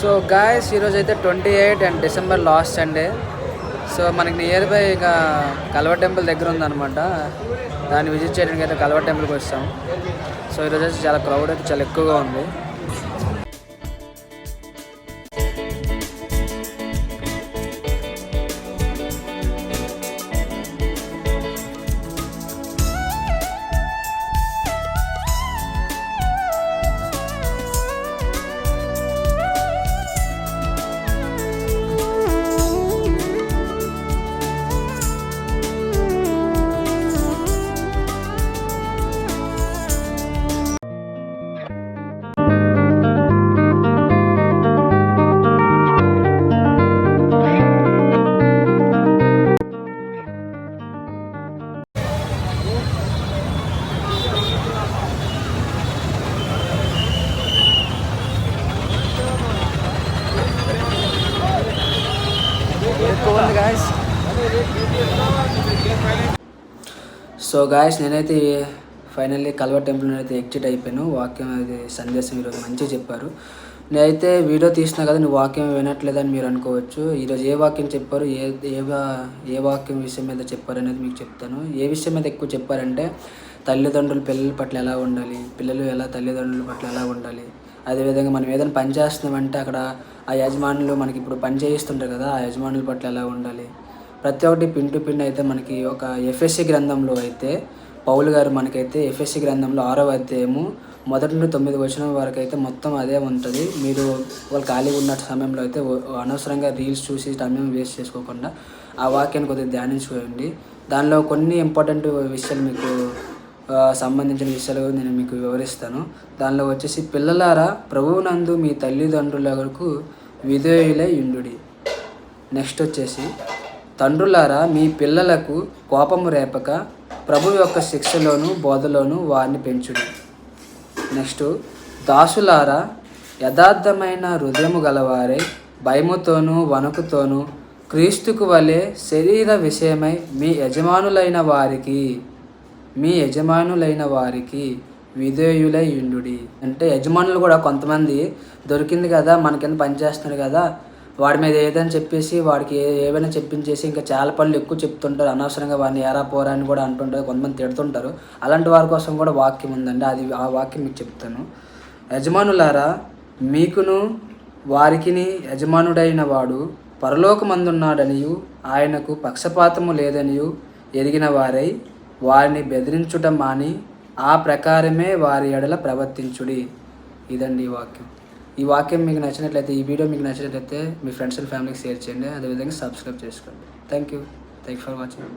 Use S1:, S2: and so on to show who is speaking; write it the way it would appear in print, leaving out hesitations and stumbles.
S1: So guys ఈరోజు అయితే 28 and December last Sunday. So మనకి నియర్ బై ఇక కల్వ టెంపుల్ దగ్గర ఉందన్నమాట. దాన్ని విజిట్ చేయడానికి అయితే కల్వ టెంపుల్కి వచ్చాం. సో ఈరోజు అయితే చాలా క్రౌడ్ అయితే చాలా ఎక్కువగా ఉంది. సో గాయస్ నేనైతే ఫైనల్లీ కల్వ టెంపుల్ అయితే ఎగ్జిట్ అయిపోయాను. వాక్యం అది సందేశం ఈరోజు మంచిగా చెప్పారు. నేనైతే వీడియో తీసినా కదా నువ్వు వాక్యం వినట్లేదని మీరు అనుకోవచ్చు. ఈరోజు ఏ వాక్యం చెప్పారు, ఏ వాక్యం విషయం మీద చెప్పారు అనేది మీకు చెప్తాను. ఏ విషయం మీద ఎక్కువ చెప్పారంటే తల్లిదండ్రులు పిల్లల పట్ల ఎలా ఉండాలి, పిల్లలు ఎలా తల్లిదండ్రుల పట్ల ఎలా ఉండాలి, అదేవిధంగా మనం ఏదైనా పని చేస్తున్నామంటే అక్కడ ఆ యజమానులు మనకి ఇప్పుడు పని చేయిస్తుంటారు కదా, ఆ యజమానుల పట్ల ఎలా ఉండాలి, ప్రతి ఒక్కటి పిన్ టు పిన్ అయితే మనకి ఒక ఎఫ్ఎస్సి గ్రంథంలో అయితే పౌలు గారు మనకైతే ఎఫ్ఎస్సి గ్రంథంలో 6వ అధ్యాయము 1 నుండి 9 వచనం వరకు అయితే మొత్తం అదే ఉంటుంది. మీరు వాళ్ళు ఖాళీగా ఉన్న సమయంలో అయితే అనవసరంగా రీల్స్ చూసి సమయం వేస్ట్ చేసుకోకుండా ఆ వాక్యాన్ని కొద్దిగా ధ్యానించుకోండి. దానిలో కొన్ని ఇంపార్టెంట్ విషయాలు మీకు సంబంధించిన విషయాలు నేను మీకు వివరిస్తాను. దానిలో వచ్చేసి పిల్లలారా ప్రభువునందు మీ తల్లిదండ్రులకు విధేయులై యుండుడి. నెక్స్ట్ వచ్చేసి తండ్రులారా మీ పిల్లలకు కోపము రేపక ప్రభు యొక్క శిక్షలోను బోధలోను వారిని పెంచుడి. నెక్స్ట్ దాసులారా యథార్థమైన హృదయము గలవారే భయముతోనూ వణుకుతోనూ క్రీస్తుకు వలె శరీర విషయమై మీ యజమానులైన వారికి విధేయులై యుండుడి. అంటే యజమానులు కూడా కొంతమంది దొరికింది కదా మన కింద పనిచేస్తున్నారు కదా, వాడి మీద ఏదైనా చెప్పేసి వాడికి ఏవైనా చెప్పించేసి ఇంకా చాలా పనులు ఎక్కువ చెప్తుంటారు. అనవసరంగా వాడిని ఏరా పోరా అని కూడా అంటుంటారు, కొంతమంది తిడుతుంటారు. అలాంటి వారి కోసం కూడా వాక్యం ఉందండి. ఆ వాక్యం మీకు చెప్తాను. యజమానులారా మీకును వారికిని యజమానుడైన వాడు పరలోకమందున్నాడనియు ఆయనకు పక్షపాతము లేదనియు ఎరిగిన వారై వారిని బెదిరించుట మాని ఆ ప్రకారమే వారి ఎడల ప్రవర్తించుడి. ఇదండి ఈ వాక్యం. ఈ వాక్యం మీకు నచ్చినట్లయితే, ఈ వీడియో మీకు నచ్చినట్లయితే మీ ఫ్రెండ్స్ అండ్ ఫ్యామిలీకి షేర్ చేయండి. అదేవిధంగా సబ్స్క్రైబ్ చేసుకోండి. Thank you for watching.